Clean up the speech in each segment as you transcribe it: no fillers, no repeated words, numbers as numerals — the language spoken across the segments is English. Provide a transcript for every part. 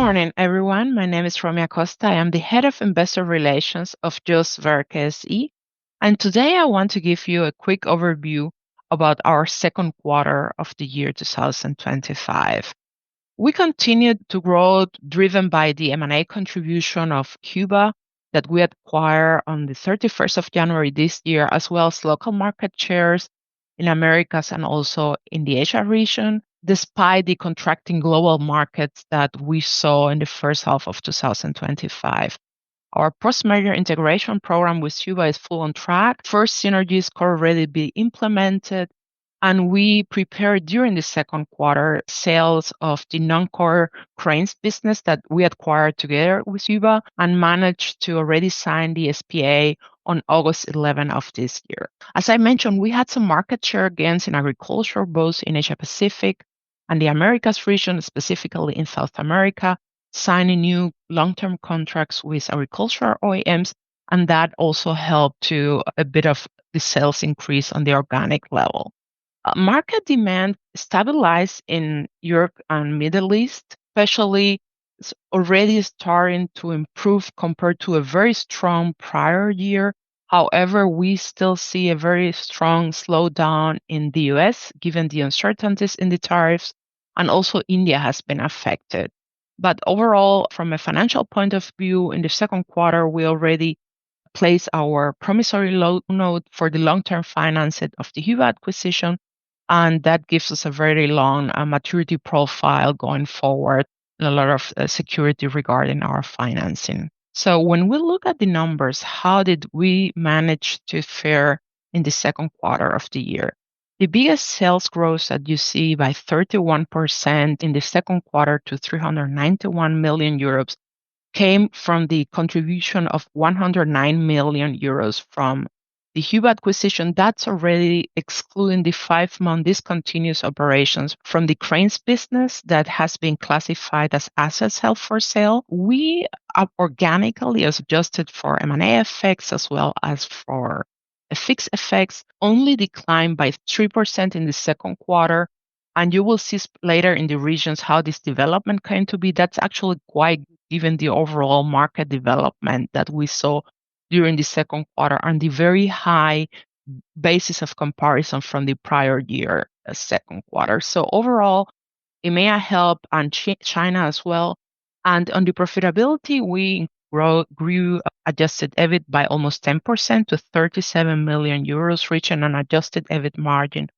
morning, everyone. My name is Romia Costa. I am the Head of Investor Relations of JOST Werke SE. And today I want to give you a quick overview about our second quarter of the year 2025. We continued to grow driven by the M&A contribution of Hyva that we acquired on the 31st of January this year, as well as local market shares in Americas and also in the Asia region, despite the contracting global markets that we saw in the first half of 2025. Our post-merger integration program with Hyva is full on track. First synergies could already be implemented, and we prepared during the second quarter sales of the non-core cranes business that we acquired together with Hyva and managed to already sign the SPA on August 11 of this year. As I mentioned, we had some market share gains in agriculture, both in Asia Pacific and the Americas region, specifically in South America, signing new long-term contracts with agricultural OEMs, and that also helped to a bit of the sales increase on the organic level. Market demand stabilized in Europe and Middle East, especially already starting to improve compared to a very strong prior year. However, we still see a very strong slowdown in the US, given the uncertainties in the tariffs, and also India has been affected. But overall, from a financial point of view, in the second quarter, we already placed our promissory loan note for the long-term financing of the Hyva acquisition, and that gives us a very long maturity profile going forward and a lot of security regarding our financing. So when we look at the numbers, how did we manage to fare in the second quarter of the year? The biggest sales growth that you see by 31% in the second quarter to 391 million euros came from the contribution of 109 million euros from the Hyva acquisition. That's already excluding the 5-month discontinuous operations from the cranes business that has been classified as assets held for sale. We organically, as adjusted for M&A effects as well as for fixed effects, only declined by 3% in the second quarter. And you will see later in the regions how this development came to be. That's actually quite good given the overall market development that we saw during the second quarter and the very high basis of comparison from the prior year second quarter. So overall, EMEA helped and China as well. And on the profitability, we grew adjusted EBIT by almost 10% to 37 million euros, reaching an adjusted EBIT margin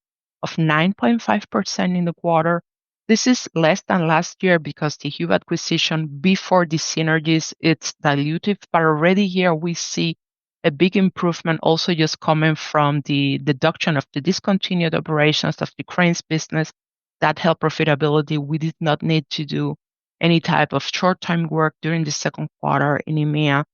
of 9.5% in the quarter. This is less than last year because the Hyva acquisition before the synergies, it's dilutive, but already here we see a big improvement also just coming from the deduction of the discontinued operations of the cranes business that helped profitability. We did not need to do any type of short-time work during the second quarter in EMEA,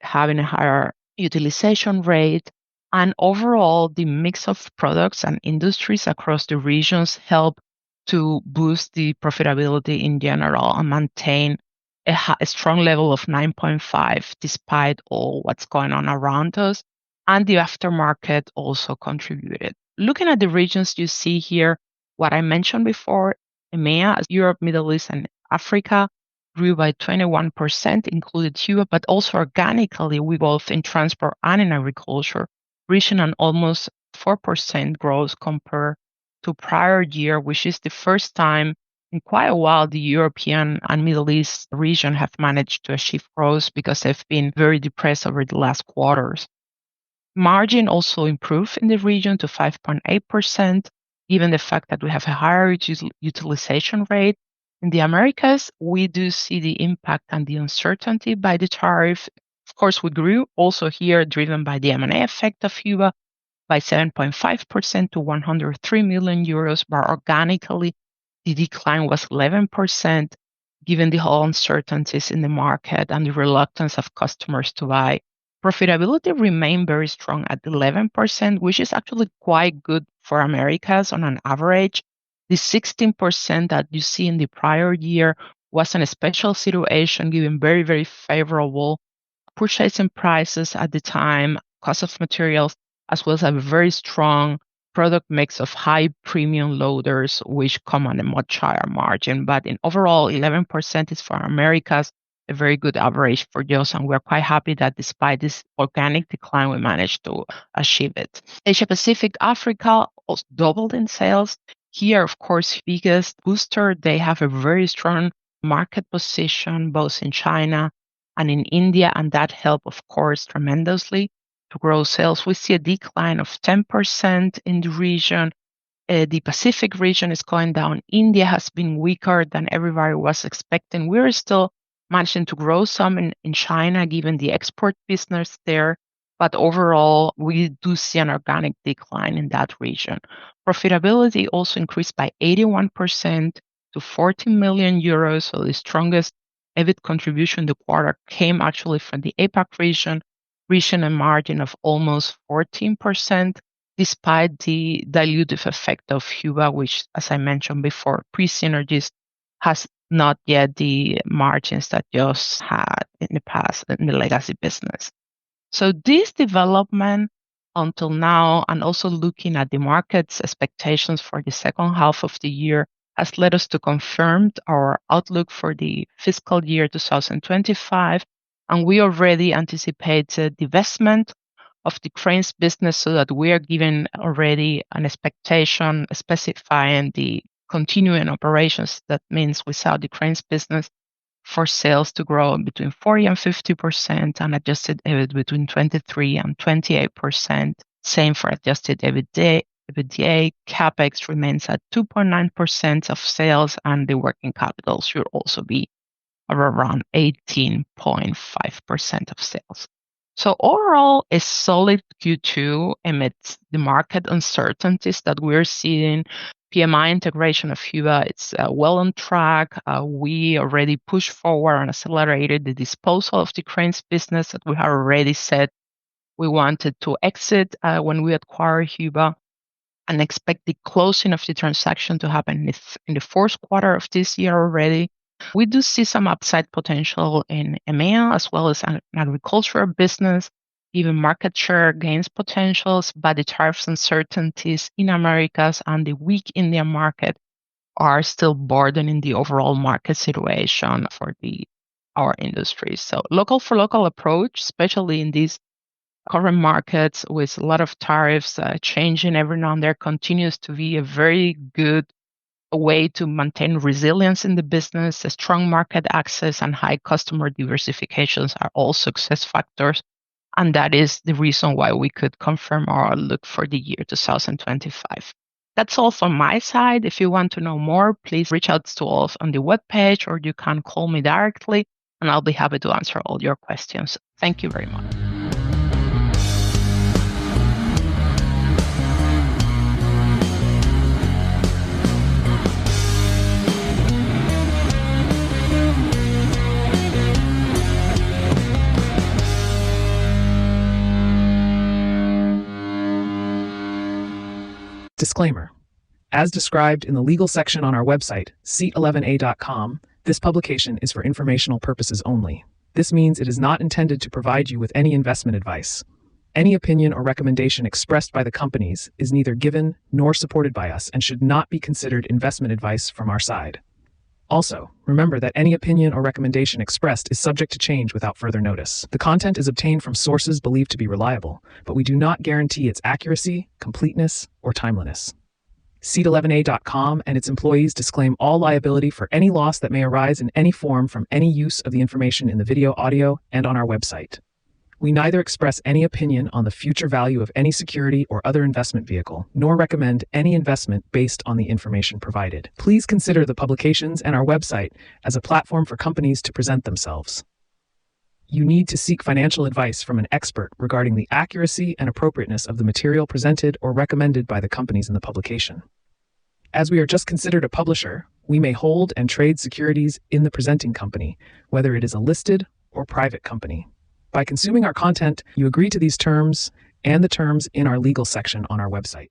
having a higher utilization rate. And overall, the mix of products and industries across the regions help to boost the profitability in general and maintain a strong level of 9.5 despite all what's going on around us. And the aftermarket also contributed. Looking at the regions, you see here what I mentioned before. EMEA, Europe, Middle East, and Africa grew by 21%, included Hyva, but also organically, we both in transport and in agriculture, reaching an almost 4% growth compared to prior year, which is the first time in quite a while the European and Middle East region have managed to achieve growth because they've been very depressed over the last quarters. Margin also improved in the region to 5.8%, given the fact that we have a higher utilization rate. In the Americas, we do see the impact and the uncertainty by the tariff. Of course, we grew also here, driven by the M&A effect of Hyva, by 7.5% to 103 million euros, but organically, the decline was 11%, given the whole uncertainties in the market and the reluctance of customers to buy. Profitability remained very strong at 11%, which is actually quite good for Americas on an average. The 16% that you see in the prior year was a special situation, given very, very favorable purchasing prices at the time, cost of materials, as well as a very strong product mix of high premium loaders, which come on a much higher margin. But in overall, 11% is for Americas, a very good average for JOST, and we're quite happy that despite this organic decline, we managed to achieve it. Asia Pacific, Africa also doubled in sales. Here, of course, biggest booster, they have a very strong market position both in China and in India, and that helped, of course, tremendously to grow sales. We see a decline of 10% in the region. The Pacific region is going down. India has been weaker than everybody was expecting. We're still managing to grow some in China, given the export business there. But overall, we do see an organic decline in that region. Profitability also increased by 81% to 14 million euros. So the strongest EBIT contribution in the quarter came actually from the APAC region, reaching a margin of almost 14%, despite the dilutive effect of Hyva, which, as I mentioned before, pre-synergies has not yet the margins that JOST had in the past in the legacy business. So this development until now, and also looking at the market's expectations for the second half of the year, has led us to confirm our outlook for the fiscal year 2025. And we already anticipated divestment of the cranes business so that we are given already an expectation specifying the continuing operations. That means we saw the cranes business for sales to grow between 40 and 50% and adjusted EBIT between 23 and 28%. Same for adjusted EBITDA. CapEx remains at 2.9% of sales, and the working capital should also be around 18.5% of sales. So overall, a solid Q2 amidst the market uncertainties that we're seeing. PMI integration of Hyva, it's well on track. We already pushed forward and accelerated the disposal of the cranes business that we had already said we wanted to exit when we acquired Hyva, and expect the closing of the transaction to happen in the fourth quarter of this year already. We do see some upside potential in EMEA as well as an agricultural business, even market share gains potentials, but the tariffs uncertainties in Americas and the weak Indian market are still burdening the overall market situation for our industry. So local for local approach, especially in these current markets with a lot of tariffs changing every now and then, continues to be a very good way to maintain resilience in the business. A strong market access and high customer diversifications are all success factors. And that is the reason why we could confirm our outlook for the year 2025. That's all from my side. If you want to know more, please reach out to us on the webpage, or you can call me directly, and I'll be happy to answer all your questions. Thank you very much. Disclaimer. As described in the legal section on our website, c11a.com, this publication is for informational purposes only. This means it is not intended to provide you with any investment advice. Any opinion or recommendation expressed by the companies is neither given nor supported by us and should not be considered investment advice from our side. Also, remember that any opinion or recommendation expressed is subject to change without further notice. The content is obtained from sources believed to be reliable, but we do not guarantee its accuracy, completeness, or timeliness. C11a.com and its employees disclaim all liability for any loss that may arise in any form from any use of the information in the video, audio, and on our website. We neither express any opinion on the future value of any security or other investment vehicle, nor recommend any investment based on the information provided. Please consider the publications and our website as a platform for companies to present themselves. You need to seek financial advice from an expert regarding the accuracy and appropriateness of the material presented or recommended by the companies in the publication. As we are just considered a publisher, we may hold and trade securities in the presenting company, whether it is a listed or private company. By consuming our content, you agree to these terms and the terms in our legal section on our website.